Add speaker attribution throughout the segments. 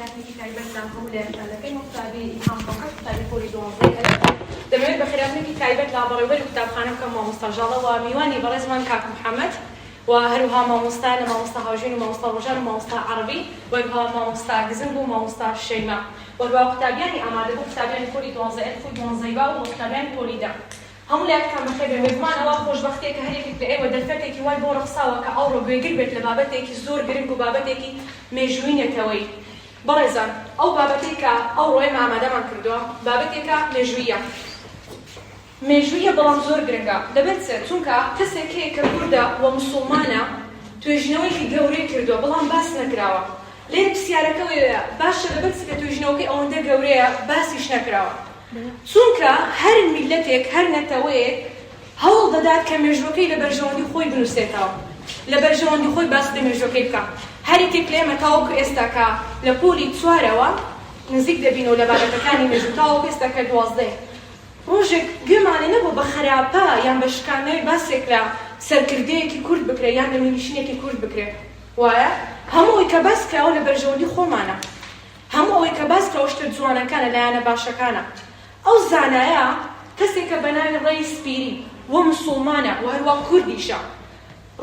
Speaker 1: بخیراتێکی تایبەتدان هەموو لایەنەکەی کتابی ئیلهام فەقەت کتابی پۆلی دوانزەی هەیە دەمەوێت بەخێراتێکی تایبەت لا بەڕێوەبەری قوتابخانە بکەم مامۆستا ژاڵە و میوانی بەڕێزمان کاک محەممەد و هەروها مامۆستا لە مامۆستا هاوژین و مامۆستا ڕۆژان و مامۆستا عەرەبی وەروها مامۆستا گزنگ و مامۆستا شەیما وەروها قوتابیانی ئامادە بوو قوتابیانی پۆلی دوانزەی ئەلف و دوانزەی با و قوتابیانی پۆلی دا هەموو لایەکتان بەخێر بێ میزبانەوە خۆشبەختەیە کە هەرێکێک لە ئێوە دەرفەتێکی وای بۆ ڕەخساوە کە ئەوڕۆ گوێگر بێت لە بابەتێکی زۆر گرنگ و بابەتێکی مێژووینێتەوەی بەڕێزان ئەو بابەتێک کە ئەوڕۆ ئێمە ئامادەمان کردووە بابەتێکە مێژوویە مێژوویە بەڵام زۆر گرنگە لەبەر چونکە کەسێک هەیە کە کوردە و موسڵمانە توێژینەوەیکی گەورەی کردووە بەڵام باس نەکراوە لێرە پرسیارەکەوەیە باشە لەبەر کە توێژینەوەکەی ئەوەندە گەورەیە باسیش نەکراوە چونکە هەر میلەتێک هەر نەتەوەیەک هەوڵ دەدات کە مێژووەکەی لە بەرژەوەندی خۆی بنووسێتەوە لە بەرژەوەندی خۆی باس لە مێژووەکەی بکە هەرێکێک لە ئێمە تاوەکو ئێستا کە لە پۆلی چوارەوە نزیک دەبینەوە لە بابەتەکانی مێژوو تاوەکو ئێستا کە دوازدەی ڕۆژێک گوێمانێ نەبوو بە خراپە یان بە شکاندنەوەی باسێک لە سەرکردەیەکی کورد بکرێ یان لە ملیشینێکی کورد بکرێ وایە هەموو ئەوەی کە باس کراوە لە بەرژەوەندی خۆمانە هەموو ئەوەی کە باس کراوە شتە جوانەکانە لایەنە باشەکانە ئەو زانایە کەسێکە بە ناوی ڕەیس پیری وە موسڵمانە و هەروە کوردیشە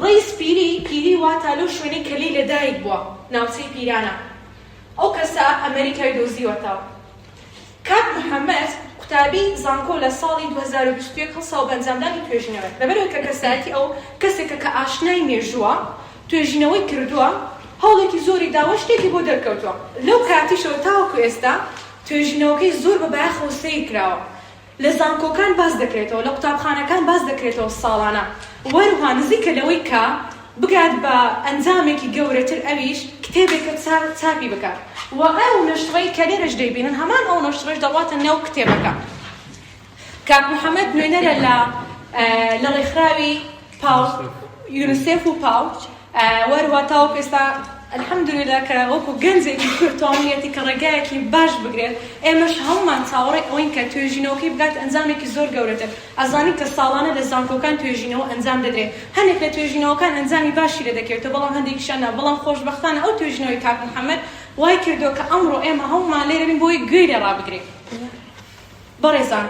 Speaker 1: ڕەیس پیری واتە لەو شوێنەی کە لێی لەدایک بووە ناوچەی پیرانە ئەو کەسە ئەمریکای دۆزیوەتەوە کاک محەممەد قوتابی زانکۆ لە ساڵی 2021 هەڵساو بە ئەنجامدانی توێژینەوەی لەبەرەوەی کە کەسایەتی ئەو کەسێکە کە ئاشنای مێژووە توێژینەوەی کردووە هەوڵێکی زۆری داوە شتێکی بۆ دەرکەوتووە لەو کاتیشەوە تاوەکو ئێستا توێژینەوەکەی زۆر بە بایەخەوە سەیر کراوە لە زانکۆکان باس دەکرێتەوە لە قوتابخانەکان باس دەکرێتەوە ساڵانە وەروها نزیکە لەوەی کە بگات بە ئەنجامێکی گەورەتر ئەویش کتێبێکە چاپی بکات و ئەو نەشتڕەی کە لێرەش دەیبینن هەمان ئەو نەشتڕەش دەڵاتە نێو کتێبەکە کاک محەممەد نوێنەرە لە ڕێکخراوی پاو یونیسێف و پاو وەروها تاوەکو ئێستا الحەمدولێللا کە وەکو گەنجێکی کورد تۆمڵیەتی کە ڕێگایەکی باش بگرێت ئێمەش هەڵمان چاوەڕێی ئەوەین کە توێژینەوەکەی بگات ئەنجامێکی زۆر گەورەتر ئەزانین کە ساڵانە لە زانکۆکان توێژینەوە ئەنجام دەدرێت هەندێک لە توێژینەوەکان ئەنجامی باشی لێ دەکەوێتەوە بەڵام هەندێکیشیان نا بەڵام خۆشبەختانە ئەو توێژینەوەی کاک محەممەد وای کردووە کە ئەمڕۆ ئێمە هەڵمان لێرەبین بۆی گوێی لێ ڕابگرێت بەڕێزان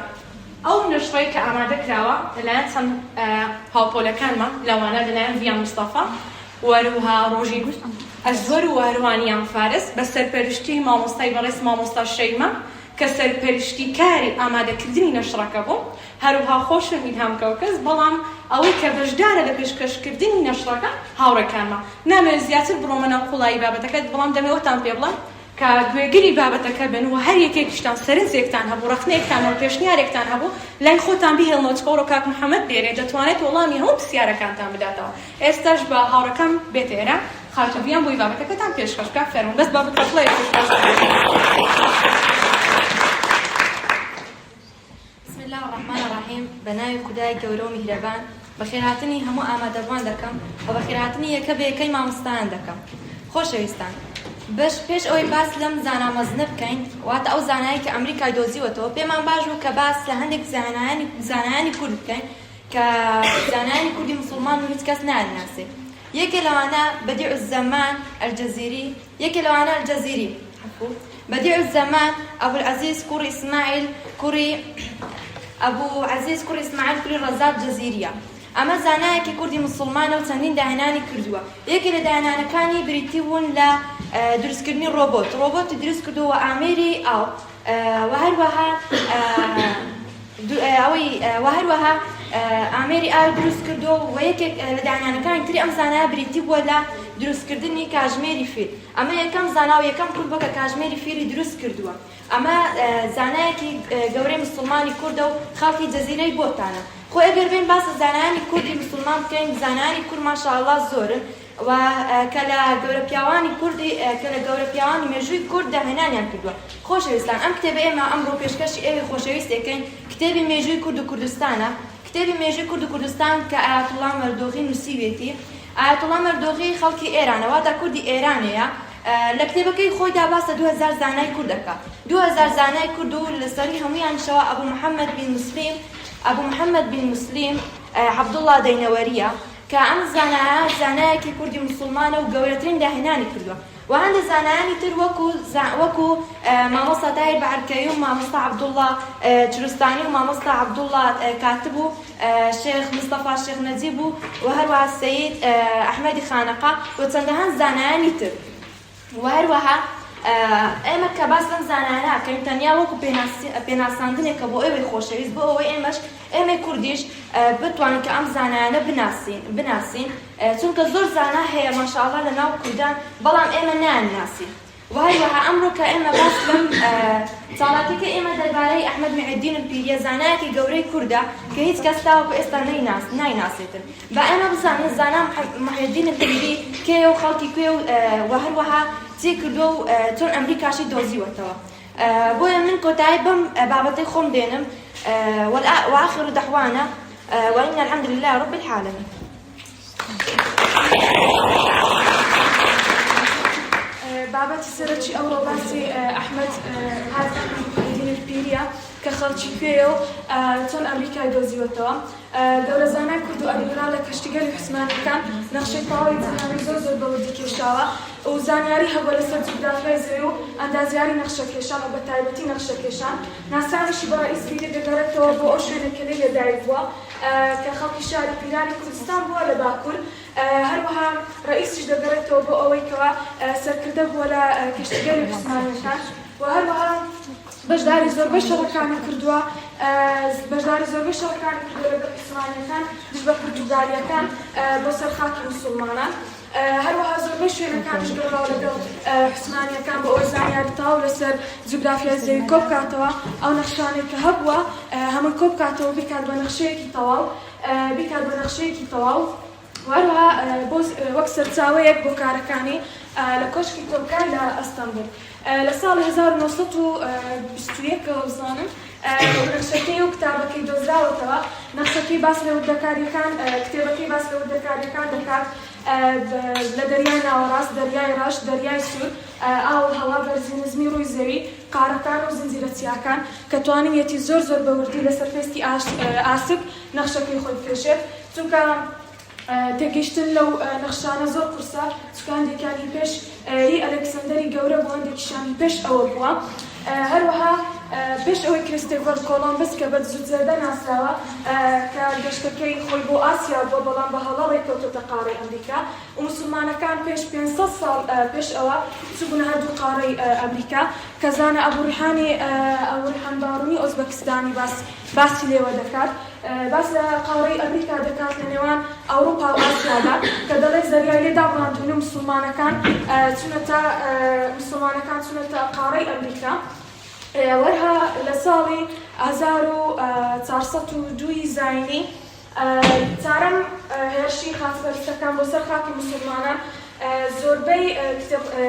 Speaker 1: ئەو نەشڕەی کە ئامادە کراوە لەلایەن چەند هاوپۆلەکانمان لەوانە لەلایەن ڤیان مستەفا وەروها ڕۆژین ئەزۆر و هەروانیان فارس بە سەرپەرشتی مامۆستای بەڕێز مامۆستا شەیما کە سەرپەرشتی کاری ئامادەکردنی نەشڕەکە بوو هەروها خۆشم ئیلهام کەوکەس بەڵام ئەوەی کە بەشدارە لە پێشکەشکردنی نەشڕەکە هاوڕێکانمە نامەوێت زیاتر بڕۆمە ناو قوڵایی بابەتەکەت بەڵام دەمەوێتان پێ بڵێم کە گوێگری بابەتەکە بن و هەر یەکێکیشتان سەرنجێکتان هەبوو ڕەخنەیەکتان و پێشنیارێکتان هەبوو لای خۆتان بیهێڵنەوە چکەوڕۆ کاک محەممەد بێنێ دەتوانێت وەڵامی هەموو پرسیارەکانتان بداتەوە ئێستاش بە هاوڕەکەم بێت ئێرە خاتوبیان بۆی بابەتەکەتان پێشکەش بکات فەرموون بەس بابەتە بڵێ
Speaker 2: بسم الله الرحمن الرحیم بەناوی خودای گەورە و میهرەبان بەخێرهاتنی هەموو ئامادەبوان دەکەم و بەخێرهاتنی یەکە بە یەکەی مامۆستایان دەکەم خۆشەویستان پێش ئەوەی باس لەم زانامەزنە بکەین واتە ئەو زانایی کە ئەمریکای دۆزیوەتەوە پێمان باش بوو کە باس لە هەندێک زانایانی کورد بکەین کە زانایانی کوردی موسڵمان و هیچ کەس ناناسێ یەکێ لەوانە بەدیع الزەمان ئەلجەزیری یەکێ لەوانە ئەلجەزیری بەدیع الزەمان ئەبوالعەزیز کوڕی ئیسماعیل کوڕی کوڕی ڕەزاب جەزیریە ئەمە زانایەکی کوردی موسڵمانە و چەندین داهێنانی کردووە یەکێ لە داهێنانەکانی بریتی بوون لە دروستکردنی ڕۆبۆتی دروست کردووە ئامێری ئاو و هەروەها ئامێری ئاو دروست کردو و یەکێک لە داهێنانەکانی تری ئەم زانایە بریتی بووە لە دروستکردنی کاژمێری فیل ئەمە یەکەم زانا و یەکەم کورد بووە کە کاژمێری فیلی دروست کردووە ئەمە زانایەکی گەورەی موسڵمانی کوردە و خەڵکی جەزیرەی بۆتانە خۆ ئەگەر بێن باسە زانایانی کوردی موسڵمان بکەین زانایانی کورد ماشاءالله زۆرن و کە لە گەورە پیاوانی کوردی کە لە گەورە پیاوانی مێژووی کورد داهێنانیان کردووە خۆشەویستان ئەم کتێبە ئێمە ئەمڕۆ پێشکەشی ئێوەی خۆشەویست دەکەین کتێبی مێژووی کورد و کوردستانە کتێبی مێژووی کورد و کوردستان کە ئایەتوڵڵا مەردۆغی نووسیوێتی ئایەتوڵڵا مەردۆغی خەڵکی ئێرانە واتە کوردی ئێرانەیە لە کتێبەکەی خۆیدا باسە 2000 زانای کورد دەکات 2000 زانای کورد و لەسەری هەموویانشەوە ئەبوو محەممەد بن مسلیم عەبدوڵڵا دەینەوەریە کە ئەم زانایەکی کوردی موسڵمانە و گەورەترین داهێنانی کردووە وعند زانانی تر وەکو مامۆستا تاهیر بەعەرکەوی و مامۆستا عەبدوڵڵا چروستانی و مامۆستا عەبدوڵڵا کاتب و شێخ مستەفا شێخ نەجیب و هەروەها سەید ئەحمەدی خانەقا و چەندەها زانایانی تر و هەروەها ئێمە کە باس لەم زانانە کەین تەنیا وەکو پێناساندنێکە بۆ ئێوەی خۆشەویست بۆ ئەوەی ئێمەی کوردیش بتوانین کە ئەم زانانە بناسین چونکە زۆر زانا هەیە ماشاءالله لە ناو کوردان بەڵام ئێمە ناناسین و هەروەها ئەمڕۆ کە ئێمە باس لەم چاڵاکێکە ئێمە دەربارەی ئەحمەد میعەددین الپیریە زانایەکی گەورەی کوردە کە هیچ کەس تاوەکو ئێستا نایناسێتن با ئێمە بزانین زانا محەددین الپیری کێیە و خەڵکی کوێ و هەروەها چی کردووە و چۆن ئەمریکاشی دۆزیوەتەوە بۆیە من کۆتایی بەم بابەتەی خۆم دێنم وآخر دعوانا وإن الحمد لله رب العالمين.
Speaker 3: بابەتی سەرەکی ئەوڕۆ باسی ئەحمەد میعەددین الپیریە کە خەڵکی پێیە و چۆن ئەمریکای دۆزیوەتەوە. گەورە زانای کورد و ئەلیرا لە کەشتیگەلی عوسمانیەکان نەخشەی تەواوی جیهانی زۆر بەوردی کێشاوە و زانیاری هەبووە لەسەر جوگرافیای زەوی و ئەندازیاری نەخشەکێشان و بەتایبەتی نەخشەکێشان. ناسانیشی بە ڕئیس پیری دەگەڕێتەوە بۆ ئەو شوێنە کە لێ لێدایک بووە کە خەڵکی شاری پیرانی کوردستان بووە لە باکوور. هەروەها ڕئیسیش دەگەڕێتەوە بۆ ئەوەی کەوا سەرکردە بووە لە کەشتیگەلی عوسمانیەکان و هەروەها بەشداری زۆربەی شەڕەکانی کردووە لەگەڵ عوسمانیەکان دژ بە پورتوگالیەکان بۆ سەر خاکی موسڵمانان. هەروەها زۆربەی شوێنەکانیش گەڕاوە لەگەڵ عوسمانیەکان بۆ ئەوەی زانیاری تەواو لەسەر جوگرافیای زەوی کۆ بکاتەوە ئەو نەخشانێک کە هەبووە هەمووی کۆ بکاتەوە بیکات بە نەخشەیەکی تەواو وهروها وەک سەرچاوەیەک بۆ کارەکانی لە کۆشکی کۆبکار لە ئەستەمبول لە ساڵی 1921 بزانم نەخشەکەی و کتابەکەی دۆزراوەتەوە. نەخشەکەی باس لە وردەکاریەکان کتێبەکەی باس لە وردەکاریەکان دەکات لە دەریای ناوەڕاست، دەریای ڕەش، دەریای سوور، ئاو هەوا، بەرزی نزمی ڕووی زەوی، قارەکان و زنجیرە چیاکان کە توانیەتی زۆر بە وردی لەسەر پێستی ئاسک نەخشەکەی خۆی پێشێت چونکە تێگەیشتن لەو نەخشانە زۆر قورسە سوکاندێکانی پێش هی ئەلێکسەندەری گەورە بۆ هەندێکیشانی پێش ئەوە بووە. هەروەها پێش ئەوەی کریستۆفەر کۆلۆمبس کە بە جوزەردە ناسراوە کە گەشتەکەی خۆی بۆ ئاسیا بووە بەڵام بە هەڵاڵێک کەوتۆتە قارەی ئەمریکا و موسڵمانەکان پێش 500 ساڵ پێش ئەوە چوبوونە هەردوو قارەی ئەمریکا کە زانە ئەبوڕیحان بارونی ئۆزبەکستانی باسی لێوە دەکات. باس لە قارەی ئەمریکا دەکات لە نێوان ئەوروپا و ئاسیادا کە دەڵێت زەریای لێدا بڕاندون و مسلمانەکان چونەتە قارەی ئەمریکا. وەرها لە ساڵی 1402 زاینی چارەم هێرشی خاتبەرستەکان بۆ سەر خاکی مسلمانان زۆربەی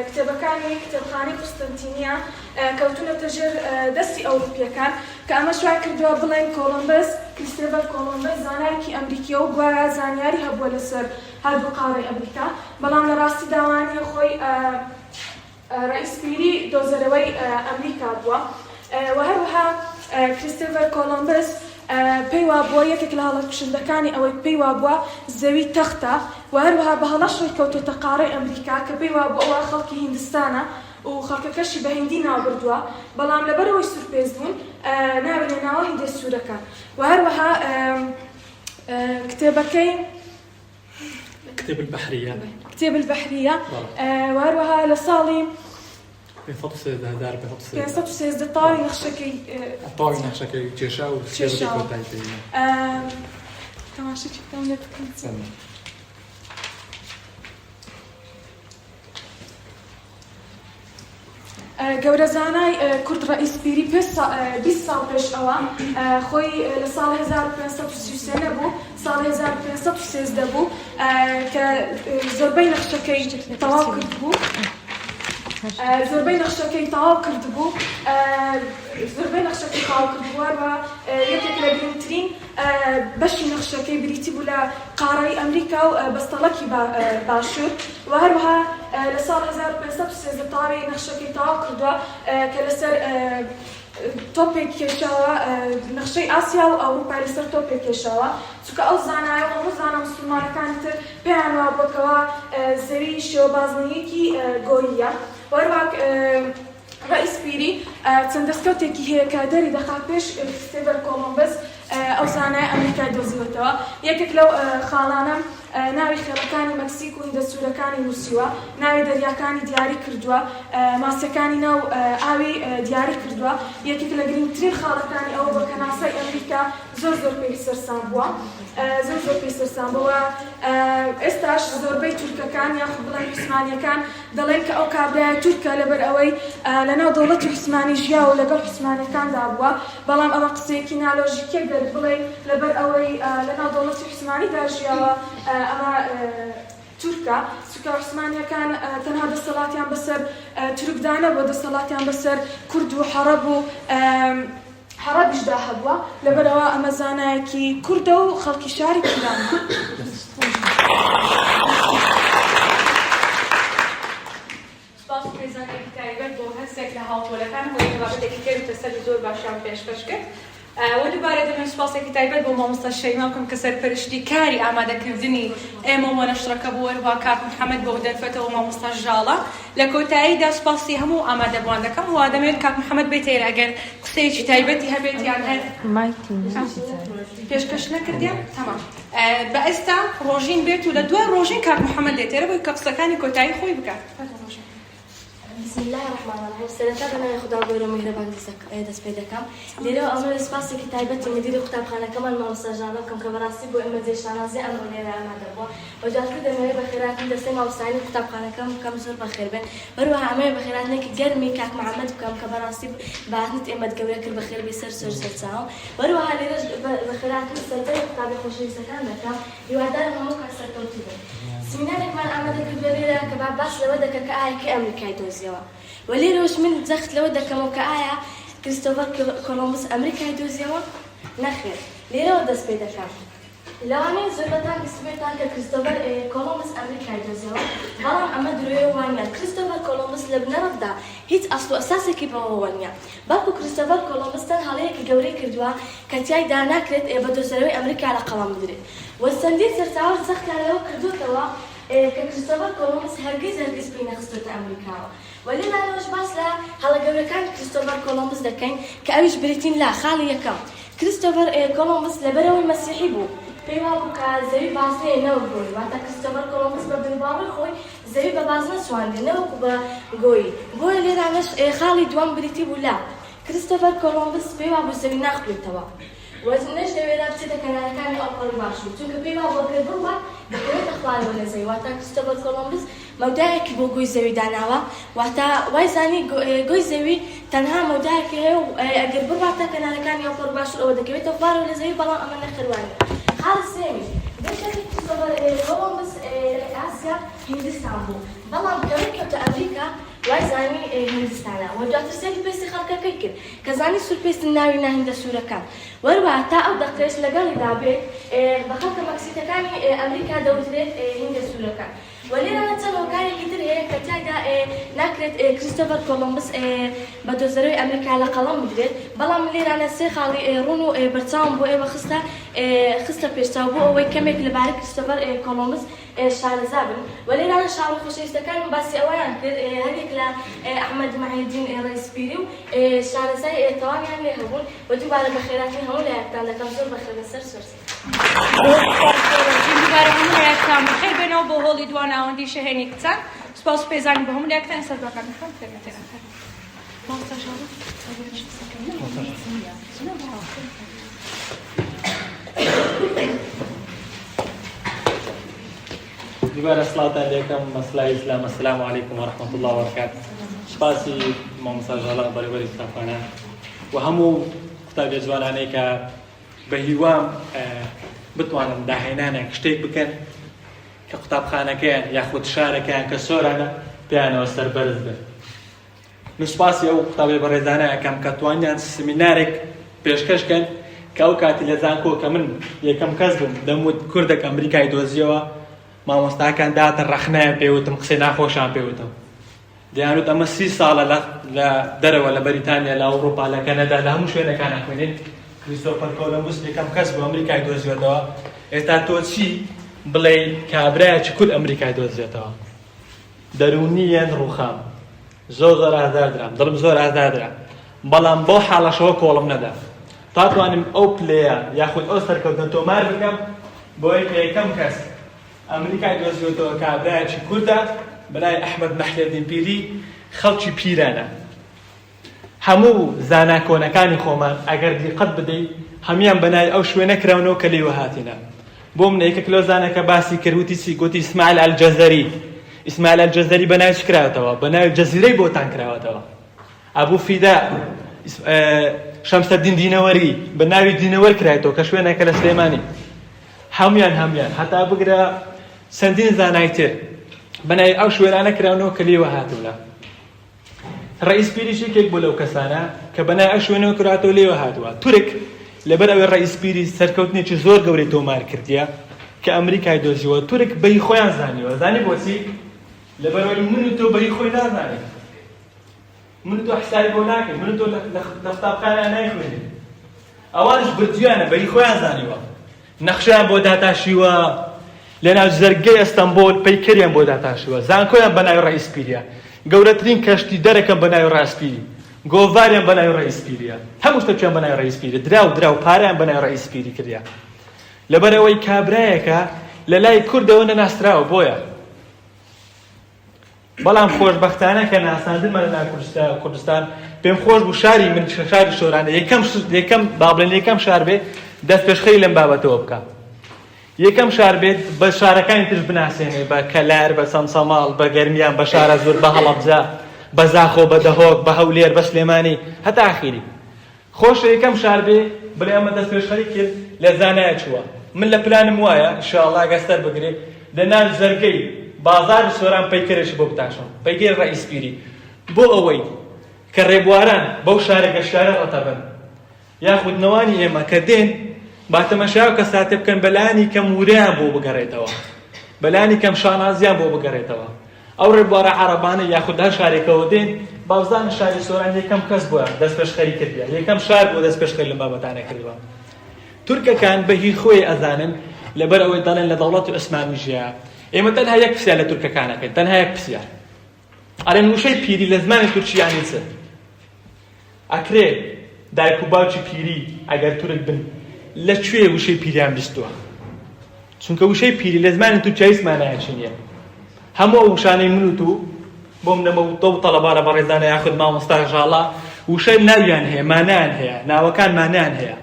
Speaker 3: کتێبەکانی کتێبخانەی قوستەنتینیە کەوتونەتە ژێر دەستی ئەوروپیەکان کە ئەمە شوای کردووە بڵێن کریستۆفەر کۆلۆمبس زانایەکی ئەمریکیە و گوایە زانیاری هەبووە لەسەر هەردوو قارەی ئەمریکا بەڵام لە ڕاستی داوانیە خۆی ڕئیس پیری دۆزەرەوەی ئەمریکا بووە. و هەروەها کریستۆفەر کۆلۆمبس پێی وا بووە یەکێک لە هەڵەکوشندەکانی ئەوەی پێی وا بووە زەوی تەختە و هەروەها بە هەڵە شوی کەوتۆتە قارەی ئەمریکا کە پێی وا بووە ئەوە خەڵکی هیندستانە و خەڵکەکەشی بە هیندی ناوبردووە بەڵام لەبەرەوەی سوورپێز بوون ناوێنە ناوە هیندی سوورەکان و هەروەها کتێبەکەی كتاب البحرية وهروها لصالي 516 طاوي نخشكي
Speaker 4: تشا و
Speaker 3: تماشي تشتاو گەورە زانای کورد ڕئیس پیری 20 ساڵ پێش ئەوە خۆی لە ساڵ 1533 نەبوو ساڵ 1513 بوو کە زۆربەی نەخشەکەی تەواو کرد بوو زۆربەی نەخشەکەی تەواو کرد بوو و یەکێک لە گرنگترین بەشی نەخشەکەی بریتی بوو لە قارەی ئەمریکا و بەستەڵەکی باشوور و هەروەها لە ساڵ 1513 تاوی نەخشەکەی تەواو کردووە کە لەسەر تۆپێک کێشاوە نەخشەی ئاسیا و ئەوروپای لەسەر تۆپێک کێشاوە چونکە ئەو زانایە و ئەو زانە موسڵمانەکانی تر پێیان وا بکەوە زەوی شێوەبازنەیەکی گۆییە وەروەک ڕئیس پیری چەند دەستکەوتێکی هەیە کە دەری دەخات پێش کریستۆفەر کۆلۆمبس ئەو زانای ئەمریکای دۆزیوەتەوە یەکێک لەو خاڵانە ناوی خێڵەکانی مەکسیک و هیندەسوورەکانی نووسیوە ناوی دەریاکانی دیاری کردووە ماسیەکانی ناو ئاوی دیاری کردووە یەکێک لە گرنگترین خاڵەکانی ئەوە بە کە ناسای ئەمریکا زۆر پێی سەرسام بووە زۆر پێی سەرسام بووە ئێستاش زۆربەی تورکەکان یاخود بڵێن عوسمانیەکان دەڵێن کە ئەو کابرایە تورکە لەبەر ئەوەی لەناو دەوڵەتی عوسمانی ژیا و لەگەڵ عوسمانیەکاندا بووە بەڵام ئەمە قسەیەکی نالۆژیکێک بڵێ لەبەر ئەوەی لەناو دەوڵەتی عوسمانیدا ژیاوە ئەمە تورکە چونکە عوسمانیەکان تەنها دەسەڵاتیان بەسەر تورکدانە بۆ دەسەڵاتیان بەسەر کورد و حەڕەب و حەڕەبیشدا هەبووە لەبەرەوە ئەمە زانایەکی کوردە و خەڵکی شاری کوردانە
Speaker 1: سپاس پێزانێکی تایبەت بۆ هەستێک لە هاوتۆلەکان بۆ بابەتێکی کەوتە سەر زۆر باشیان پێشکەش کرد و دووبارە دەبێت سپاسێکی تایبەت بۆ مامۆستا شەیما بکەم کە سەرپەرشتی کاری ئامادەکردنی ئێمە بۆ نەشرەکە بوو وەروها کاک محەممەد بۆ دەرفەتەوە مامۆستا ژاڵە لە کۆتاییدا سپاسی هەموو ئامادەبووان دەکەم وا دەمێت کاک محەممەد بێتێرە ئەگەر قسەیەکی تایبەتی هەبێت یان هەر پێشکەش نەکردیان تەمام بە ئێستا ڕۆژین بێت و لە دوای ڕۆژین کاک محەممەد دێتێرە بۆی کە قسەکانی کۆتایی خۆی بکات
Speaker 2: بسم الله الرحمن الرحیم سەرەتا بەناوی خوددا گەورە و میهرەبان دەست پێ دەکەم لێرەوە ئەمە سپاسێکی تایبەتی مدیری قوتابخانەکەمان مامۆستا ژاڵە بکەم کە بەڕاستی بۆ ئێمە جێشانازی ئەمڕۆ لێرە ئامادە بووە وەجاتر دەمەوێت بەخێراتنی دەستەی مامۆستانی قوتابخانەکەم بکەم زۆر بەخێربێن بەروەها ئەمەوێت بەخێراتنێکی گەرمی کاک محەممەد بکەم کە بەڕاستی بەهاتنت ئێمەت گەورە کرد بەخێر بێ سەر سەرچاوە بەروەها لێرەش بەخێراتنی سەرجەی قوتابی خۆشەویستەکان دەکەم هیوادارم هەموو کات سەرکەوتوو بن سمینارێکمان ئامادە کردووە لێرە کە باس لەوە دەکە کە ئایەکی ئەمریکای دۆزیەوە ولێرەوەش من جەخت لەوە دەکەمەوە کە ئایا کریستۆفەر کۆلۆمبس ئەمریکای دۆزیەوە نەخێر لێرەوە دەست پێ دەکەم لەوانەیە زۆربەتان بیستبێتان کە کریستۆفەر کۆلۆمبس ئەمریکای دۆزیەوە بەڵام ئەمە درۆیە وانە کریستۆفەر کۆلۆمبس لە بنەڕەتدا هیچ ئەسڵ و ئەساسێکی بەوە نییە بەڵکو کریستۆفەر کۆلۆمبس تەنها هەڵەیەکی گەورەی کردووە کە تیایدا ناکرێت بە دۆزەرەوەی ئەمریکا لە قەڵام بدرێت وە چەندین سەرچاوە سەختیان لەوە کردوتەوە کە کریستۆفەر کۆلۆمبس هەرگیز پێی نەخستوتە ئەمریکاوە ولێرانەوەش باس لە هەڵە گەورەکانی کریستۆفەر کۆلۆمبس دەکەین کە ئەویش بریتین لە خاڵی یەکەم کریستۆفەر کۆلۆمبس لەبەرەوەی مەسیحی بوو پێی وا بوو کە زەوی بازنەیە نەوە گۆی واتە کریستۆفەر کۆلۆمبس بە بنباڕی خۆی زەوی بە باز نەسواندێ نەوەکو بە گۆی بۆیە لێرانەش خاڵی دوام بریتی بوو لا کریستۆفەر کۆلۆمبس پێی وا بوو زەوی ناخوێتەوە وەزنش دەوێت بچێتە کەنارەکانی ئەوپەڕ باشوور چونکە پێی وا بۆ پێ بڕوە دەکەوێتە خوارەوە لە زەوی واتە کریستۆفەر کۆلۆمبس مەودایەکی بۆ گۆی زەوی داناوە واتە وای زانی گۆی زەوی تەنها مەودایەکی هەیە و ئەگەر بڕواتە کەنارەکانی ئەوپەڕ باشوور ئەوە دەکەوێتە خوارەوە لە زەوی بەڵام ئەمە نەخەروانە خاڵ سێمی دەشێتی کریستۆفەر کۆلۆمبس ئاسیا هیندستان بوو بەڵام کەوێت کەوتە ئەمریکا وای زانی هیندستانە وە دواتر سێری پێستی خەڵکەکەی کرد کە زانی سوورپێستی ناوی ناهیندە سوورەکان وەروەها تا ئەو دەقێش لەگەڵیدا بێت بە خەڵکە مەکسیکەکانی ئەمریکا دەوترێت هیندە سوورەکان ولێرانە چەند هۆکارێکی تر هەیە کە تیایدا ناکرێت کریستۆفەر کۆلۆمبس بە دۆزەرەوەی ئەمریکا لە قەڵەم بدرێت بەڵام لێرانە سێ خاڵی ڕوون و بەرچاوم بۆ ئێوە خستە پێشچاو بۆ ئەوەی کەمێک لەبارەی کریستۆفەر کۆلۆمبس شارەزا بن ولێرانە شاڕ خۆشەویستەکان باسی ئەوەیان کرد هەرێک لە ئەحمەد مەعیدین ڕئیسپیری و شارەزای تەواویان لێ هەبوون و دووبارە بەخێراتی هەموو لایەکتان دەکەم زۆر بەخێر لەسەر سەرسی
Speaker 1: دووبارە هەموو لایەکتان بەخێر بێنەوە بۆ هۆڵی دواناوەندی شەهێنی کچان سپاس پێزانین بە هەموو لایەکتان سەر دوکان بخەم فێرمەتێنە
Speaker 4: دوباره سڵاتان لێکەم مەسلای ئیسلام السلام علیکم ورحمة الله وبركاته سپاسی مامۆستا ژاڵە بەڕێوەری قوتابخانە و هەموو قوتابیە جوانانەی کە بە هیوام بتوانن داهێنانێک شتێک بکەن کە قوتابخانەکەیان یاخود شارەکەیان کە سۆرانە پێیانەوە سەربەرز بن سپاسی ئەو قوتابیە بەڕێزانە ئەەکەم کە توانیان سمینارێک پێشکەشکەن کە ئەو کاتی لە زانکۆ کە من یەکەم کەس بووم دەموت کوردێک ئەمریکای دۆزیەوە مامۆستاکان داتە ڕەخنەیان پێوتم قسەی ناخۆشیان پێوتم دەیانوت ئەمە 30 ساڵە لە دەرەوە لە بەریتانیا لە ئەوروپا لە کەنەدا لە هەموو شوێنەکان ئەخوێنین کریستۆفەر کۆلۆمبوس یەکەم کەس بۆ ئەمریکای دۆزیێتەوە. ئێستا تۆ چی بڵێ کابرایەکی کورد ئەمریکای دۆزیێتەوە؟ دەرونیەن ڕووخام زۆر ئازادرام، دڵم زۆر ئازادرا، بەڵام بۆ حاڵەشەوە کۆڵم نەدا تاتوانم ئەو پلەیە یاخود ئەو سەرکەوتن تۆمار بکەم بۆی کە یەکەم کەس ئەمریکای دۆزیێتەوە کابرایەکی کوردە بەلای ئەحمەد مەحلێدین پیری خەڵکی پیرانە. هەموو زانا کۆنەکانی خۆمان ئەگەر دیقەت بدەیت هەمیان بەنای ئەو شوێنە کراونەوە کە لێوە هاتینە. بۆ من یەکێک لەو زانەکە باسی کردوتی چی گوتی ئیسماعیل ئەلجەزەری. ئیسماعیل ئەلجەزەری بەناوی چ کراوەتەوە؟ بەناوی جەزیرەی بۆتان کراوەتەوە. ئەبوو فیدا شەمسەدین دینەوەری بەناوی دینەوەر کرایەوە کە شوێنێکە لە سلێمانی. هەمویان هەتا بگرە چەندین زانای تر بەناوی ئەو شوێنانە کراونەوە کە لێوە هاتوونە. ڕئیس پیریش یەکێک بۆ لەو کەسانە کە بەناوی ئەو شوێنەوە کراتەوە لێوە هاتووە. تورک لەبەر ئەوەی ڕئیس پیری سەرکەوتنێکی زۆر گەورەی تۆمار کردیە کە ئەمریکای دۆزیوە. تورک بەی خۆیان زانیوە. زانی بۆچی؟ لەبەرەوەی من و تۆ بەی خۆی نازانین، من و تۆ حسابی بۆ ناکەین، من و تۆ لە قوتابخانە نایخوێنین. ئەوانش بردویانە بەی خۆیان زانیوە. نەخشیان بۆ داتاشیوە لەناو زەرگەی ئەستەمبۆل پەیکەریان بۆ داتاشیوە. زانکۆیان بەناوی ڕئیس پیریە. گەورەترین کەشتی دەرەکەم بەناوی ڕئیس پیری. گۆڤاریان بەناوی ڕئیس پیریە. هەموو شتێکیان بەناوی ڕئیس پیری. دراو پارەیان بەناوی ڕئیس پیری کردیا. لەبەرەوەی کابرایەکە لە لای کوردەوە نەناسراوە بۆیە. بەڵام خۆشبەختانە کە ناساندنمان لە کوردستان پێم خۆش بوو شاری من شاری شۆرانە یەکەم با بڵێن یەکەم شار بێت دەست پێشخەری لەم بابەتەوە بکە. یەکەم شار بێت بە شارەکانی ترش بناسێنێ بە کەلار بە سەمسەماڵ بە گەرمیان بە شارە زۆر بە هەڵەبجە بە زاخۆ بە دەهۆک بە هەولێر بە سلێمانی هەتا ئاخیری. خۆشە یەکەم شار بێ بڵێ ئەمە دەست پێشخەری کرد لە زانایە چووە. من لە پلانم وایە ئینشاءڵڵا گەستەر بگرێ لەناو زەرگەی بازار سۆران پەیکەرێکی بۆ بتاشم پەیکەری ڕئیس پیری بۆ ئەوەی کە ڕێبواران بەو شارە گەشتارە ڕەتەبن یاخود نەوانی ئێمە کە دێن با تەمەشاو کە ساتێ بکەن بەلانی کەم وریان بۆ بگەڕێتەوە بەلانی کەم شانازیان بۆ بگەڕێتەوە. ئەو ڕێبوارە عەرەبانە یاخود هەر شارێکەوە دێن باوزان شاری سۆران یەکەم کەس بووە دەست پێشخەری کردیە یەکەم شار بۆ دەست پێشخەری لەم بابەتانە کردووە. تورکەکان بە هی خۆی ئەزانن لەبەر ئەوەی دەڵێن لە دەوڵەتی عوسمانی ژیا ئێمە تەنها یەک پرسیار لە تورکەکانەکەین تەنها یەک پرسیار ئەڵێن وشەی پیری لە زمانی تورکیانی چ؟ ئەکرێ دایک و باوکی پیری ئەگەر تورک بن لەکوێ وشەی پیریان بیستووە؟ چونکە وشەی پیری لە زمانی تورکیایی مانایەکی نییە. هەموو ئەو وشانەی من و تو بۆم لەمە تۆ تەڵەبارە بەڕێزانە یاخود مامۆستا ژاڵا وشەی ناویان هەیە مانایان هەیە ناوەکان مانایان هەیە.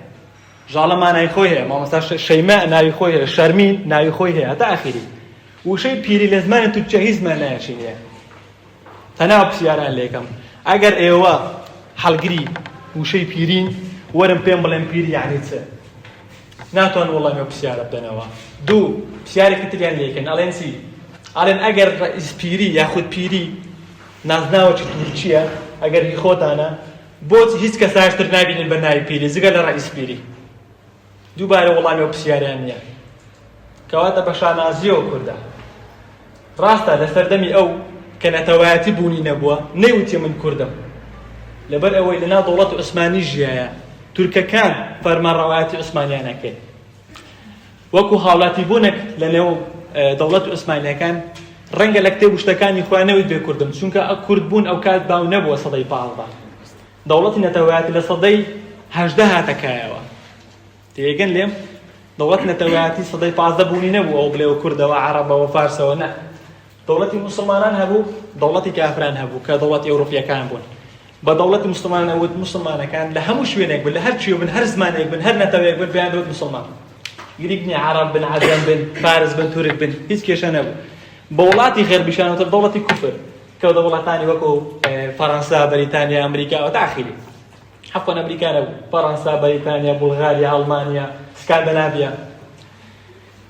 Speaker 4: ژاڵە مانای خۆی هەیە مامۆستا شەیمە ناوی خۆی هەیە شەرمین ناوی خۆی هەیە هەتا ئاخیری. وشەی پیری لە زمانی تورکیا هیچ مانایەکی نییە. تەنها پرسیاران لێکەم ئەگەر ئێوە هەڵگری وشەی پیرین وەرم پێم بڵێن پیر یعنی چ؟ ناتوان وەڵامی ئەو پرسیارە بدەنەوە. دوو پرسیارێکی تریان لێکەن ئەڵێن چی؟ ئەڵێن ئەگەر ڕئیس پیری یاخود پیری نازناوەکی تورکیە ئەگەر هی خۆتانە بۆچ هیچ کەساشتر نابینن بە ناوی پیری جگە لە ڕئیس پیری؟ دووبارە وەڵامی ئەو پرسیاریان نییە. کەواتە بە شانازیەوە کووردە. ڕاستە لە سەردەمی ئەو کە نەتەوایەتی بوونی نەبووە نەیوتێ من کوردم لەبەر ئەوەی لەناو دەوڵەتی عوسمانی ژیایە تورکەکان فەرمانڕەوایەتی عوسمانیانەکەن وەکو هاوڵاتی بوونێک لەنێو دەوڵەتی عوسمانیەکان ڕەنگە لە کتێب و شتەکانی خۆیان نەوت بێ کوردم چونکە کورد بوون ئەو کات باو نەبووە سەدەی پاڵدا دەوڵەتی نەتەوایەتی لە سەدەی هەژدە هاتەکایەوە تێگەن لێم دەوڵەت نەتەوایەتی سەدەی پازدە بوونی نەبوو ئەو بڵێوە کوردەوە عەرەبەوە فارسەوە نە دەوڵەتی موسڵمانان هەبوو دەوڵەتی کافران هەبوو کە دەوڵەتی ئەوروپیەکان بوون بە دەوڵەتی موسڵمانان ئەوت موسڵمانەکان لە هەموو شوێنێک بن لە هەر چیو بن هەر زمانێک بن هەر نەتەوەیەک بن پێیان دەوت موسڵمان گریک نییە عەرەب بن عەجەم بن فارس بن تورک بن هیچ کێشە نەبوو بە وڵاتی غێربیشانەوەتر دەوڵەتی کوفر کە دەوڵەتانی وەکو فەڕەنسا بەریتانیا ئەمریکا و تاخیری حەفۆن ئەمریکا نەبوو فەڕەنسا بەریتانیا بولغاریا ئەڵمانیا سکاندناڤیا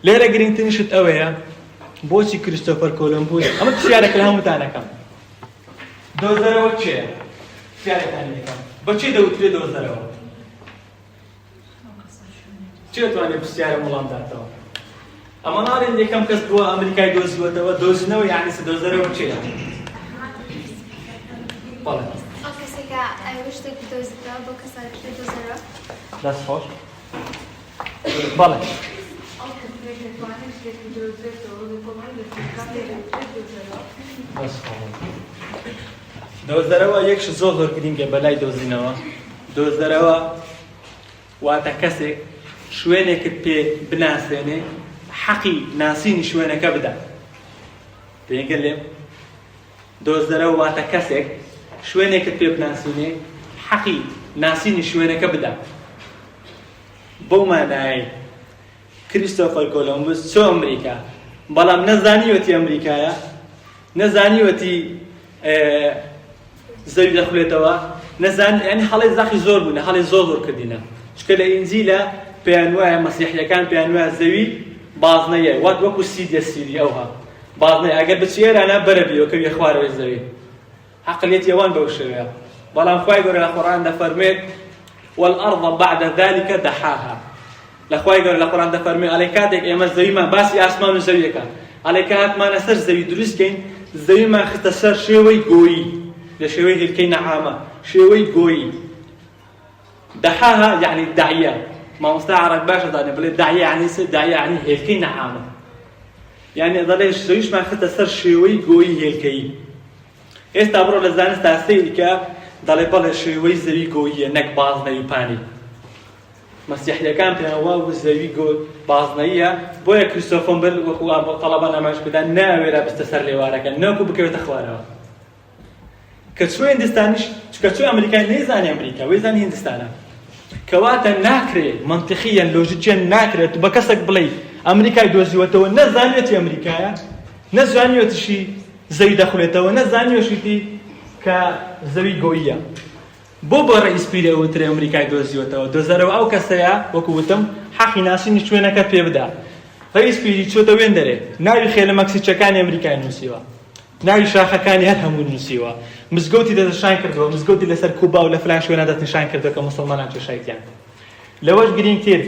Speaker 4: لێرە گرنگترینشت ئەوەیە بۆچی کریستۆفەر کۆلۆمبوس ئەمە پرسیارێک لە هەمووتانەکەم دۆزەرەوە چێە؟ پرسیارێکتانی دەکەم بەچی دەوترێت دۆزەرەوە؟ چی دەتوانێت پرسیارە وەڵام داتەوە؟ ئەمە ناڵێن یەکەم کەس بووە ئەمریکای دۆزیوەتەوە دۆزینەوە یعنی دۆزەرەوە چێە؟ بەڵێ
Speaker 5: ئەو کەسێکە شتێک بدۆزیتەوە بۆ کەسانی شتێک دۆزەرەوە
Speaker 4: دەست خۆش بەڵێ دۆزەرەوە یەکش زۆر زۆر گرینگە بەلای دۆزینەوە. دۆزەرەوە واتە کەسێک شوێنێکت پێ بناسێنێ حەقی ناسینی شوێنەکە بدە. پێگەر لێم دۆزەرەوە واتە کەسێک شوێنێکت پێ بناسینێ حەقی ناسینی شوێنەکە بدە. بەو مانای کریستۆفەر کۆلۆمبوس چۆ ئەمریکا، بەڵام نەزانیوەتی ئەمریکایە، نەزانیوەتی زەوی دەخولێتەوە، ینی هەڵی زاخی زۆر بوونە، هەڵی زۆر زۆر کردینە. چکە لە ئینجیلە پێیان وایە مەسیحیەکان پێیان وایە زەوی بازنەیە، وات وەکو سیدیە سیری ئەوها بازنەیە، ئەگەر بچی ئێرانە بەرەبیەوە کەویە خوارەوەی زەوی. عەقڵیەتی ئەوان بەو شێوەیە. بەڵام خوای گەورە لە قورئان دەفەرمێت والأرض بعد ذلك دحاها. لەخوای گەورە لە قورئان دەفەرمێت ئەڵێ کاتێک ئێمە زەویمان باسی ئاسمان و زەویەکە، ئەڵێ کە هاتمانە سەر زەوی دروستکەین، زەویمان خستە سەر شێوەی گۆیی، لە شێوەی هێلکەی نەعامە، شێوەی گۆیی. دحاها یعنی داعیە. مامۆستا عەرەب باشە دانێ بڵێ داعیە یعنی چ؟ داعیە یعنی هێلکەی نەعامە. یعنی دەڵێ زەویشمان خستە سەر شێوەی گۆیی هێلکەیی. ئێستا بڕۆ لە زانستا سەیریکە دەڵێ بەڵێ شێوەی زەوی گۆییە نەک بازنەوی پانی. مەسیحیەکان پێیان وا بوو زەوی بازنەییە، بۆیە کریستۆفۆمبل وەکو تەڵەبان ئاماژ بدان ناوێرا بستە سەر لێوارەکە، نەوەکو بکەوێتە خوارەوە. کە چوە هیندستانیش، چکە چوە ئەمریکای نەیزانی ئەمریکا، وەیزانی هیندستانە. کەواتە ناکرێت مەنتیقیەن لۆژیکیەن ناکرێت بە کەسێک بڵێ ئەمریکای دۆزیوەتەوە نەزانێتی ئەمریکایە، نەزانیوەتیشی زەوی دەخولێتەوە، نەزانیوەشیتی کە زەوی گۆییە. بۆ ڕئیس پیرە وترێ ئەمریکای دۆزیوەتەوە. دۆزەرەوە ئەو کەسەیە وەکو وتم حەقی ناسینی شوێنەکە پێ بدە. ڕئیس پیری چۆتە وێن دەرێ، ناوی خێلە مەکسیکەکانی ئەمریکای نووسیوە، ناوی شاخەکانی هەر هەموو نووسیوە، مزگەوتی دەستنیشان کردووە، مزگەوتی لەسەر کوبا و لە فلان شوێنە دەستنیشان کردووە کە موسڵمانان کێشایەتیان. لەوەش گرنگتر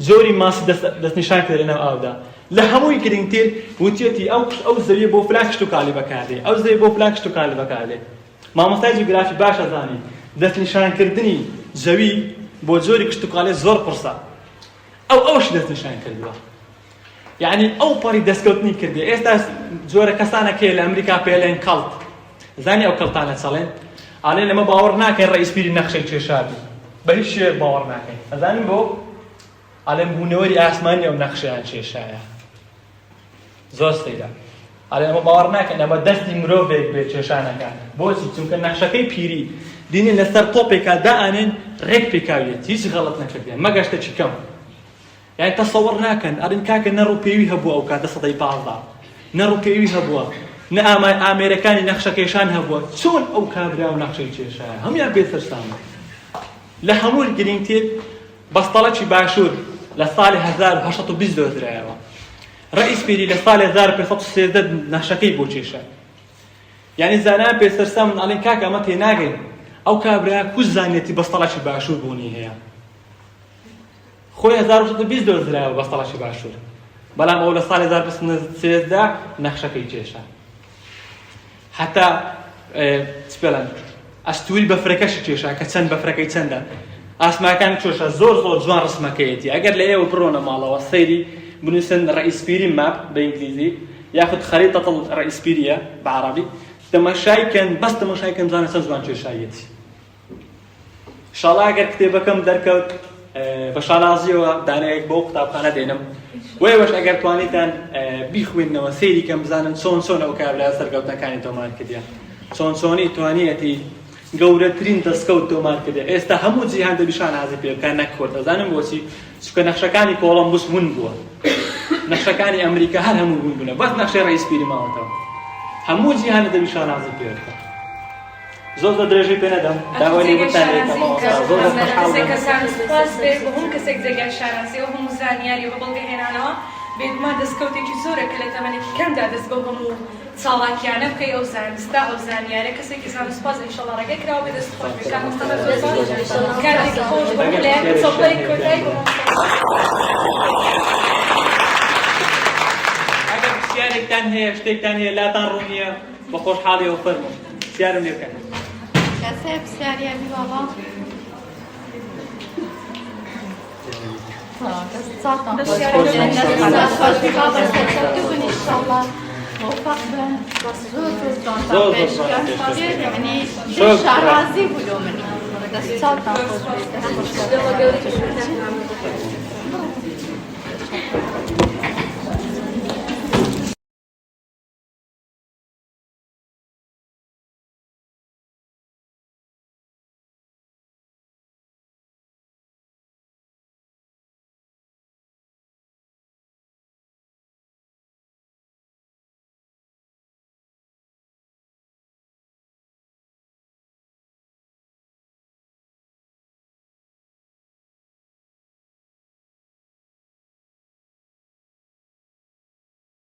Speaker 4: جۆری ماسی دەستنیشان کردە لەناو ئاودا. لە هەمووی گرنگتر وتیەتی ئەو زەویە بۆ فلان کشت و کاڵی بەکاردێ، ئەو زەویە بۆ فلان کشت و کاڵی بەکاردێ. مامۆستای جیۆگرافی باشە زانی دەستنیشانکردنی زەوی بۆ جۆری کشت و کاڵێ زۆر قورسە. ئەوش دەستنیشان کردووە. یعنی ئەو پەڕی دەستکەوتنی کردێ. ئێستا جۆرە کەسانەکەیە لە ئەمریکا پێڵێن کەڵت. زانی ئەو کەڵتانە چەڵێن؟ ئاڵێن لەمە باوەڕ ناکەین ڕئیس پیری نەخشەی کێشابی. بە هیچ شێوەیەک باوەڕ ناکەین. ئەزانین بۆ؟ ئاڵێن بوونەوەری ئاسمانی ئەو نەخشەیان کێشایە. زۆر سەیرە. ئاڵێن ئەمە باوەڕ ناکەین، ئەمە دەستی مرۆڤێک بێ کێشانەکە. بۆچی؟ چونکە نەخشەکەی پیری دینی لەسەر تۆپێکا دائانێن ڕێک پێکاوێت، هیچ غەڵەت نەکردیان مەگەشتەکی کەم. یعنی تەسەوەڕ ناکەن، ئەڵێن کاکە نەڕووپێوی هەبووە ئەو کاتە سەدەی 15 نەڕووپێوی هەبووە، نە ئامێرەکانی نەخشەکێشان هەبووە، چۆن ئەو کابرا و نەخشەی کێشایە هەمویان بێسەرسامە. لە هەموو گرنگتر بەستەڵەکی باشوور لە ساڵی 1820 دۆزرایەوە. ڕئیس پیری لە ساڵی 1513 نەخشەکەی بۆ کێشا. یعنی زانایان پێسەرسامن ئەڵێن کاکە ئەمە تێناگەین، ئەو کابرا کوز زانێتی بەستەڵەکی باشوور بوونی هەیە. خۆی 1820 دۆزرایەوە بەستەڵەکی باشوور، بەڵام ئەو لە ساڵی 1913 نەخشەکەی کێشا. حتا چ پێڵێن ئەستووری بەفرەکەشی کێشا کە چەند بەفرەکەی چەندە. ئاسماکان کێشا زۆر زۆر جوان ڕسمەکەیەتی. ئەگەر لە ئێوە بڕۆنە ماڵەوە سەیری بنووسن ڕئیس پیری ماپ بە ئینگلیزی یاخود خەریتە ڕئیس پیریە بە عەرەبی، تەماشایکەن، بەس تەماشایکەن بزانە چەند جوان کێشایەتی. ئینشاڵڵا ئەگەر کتێبەکەم دەرکەوت بە شانازیەوە دانەیەک بۆ قوتابخانە دێنم، وێوەش ئەگەر توانیتان بیخوێننەوە سەیری کەم بزانن چۆن ئەو کابرا سەرکەوتنەکانی تۆمار کردیان، چۆنی توانیەتی گەورەترین دەستکەوت تۆمار کردێ. ئێستا هەموو جیهان دەبی شانازی پێ بکەن نەک کورد. دەزانم بۆچی؟ چونکە نەخشەکانی کۆڵەمبوس ون بووە، نەخشەکانی ئەمریکا هەر هەموو ون بوونە، بەس نەخشەی ڕئیس پیری ماوەتەوە. هەموو جیهان دەبی شانازی پێ بکەن. زۆر درێژەی پێ نەدەم، داوای بتان
Speaker 1: هەموو کەسێک جێگای شانازیەوە هەموو زانیاری بە بەڵگەهێنانەوە بێگومان دەستکەوتێکی زۆرە کە لە تەمەنێکی کەمدا دەست بە هەموو چاڵاکیانە بکەی ئەو زانستا ئەو زانیارە کەسێکی زانسپاس ئینشەڵڵا ڕێگەی کراوە بێ دەست خۆش بێ. کاتێکی خۆش بۆ لایەن سەڵەی کۆتایی بۆ
Speaker 4: ئەگەر پرسیارێکتان هەیە شتێکتان هەیە لاتان ڕوونیە بە خۆشحاڵیەوە فەرموون پرسیارم لێ بکەن.
Speaker 6: كاسة بسعري أبي والله إن شاء الله موفق يعني مش راضي ولو مني دست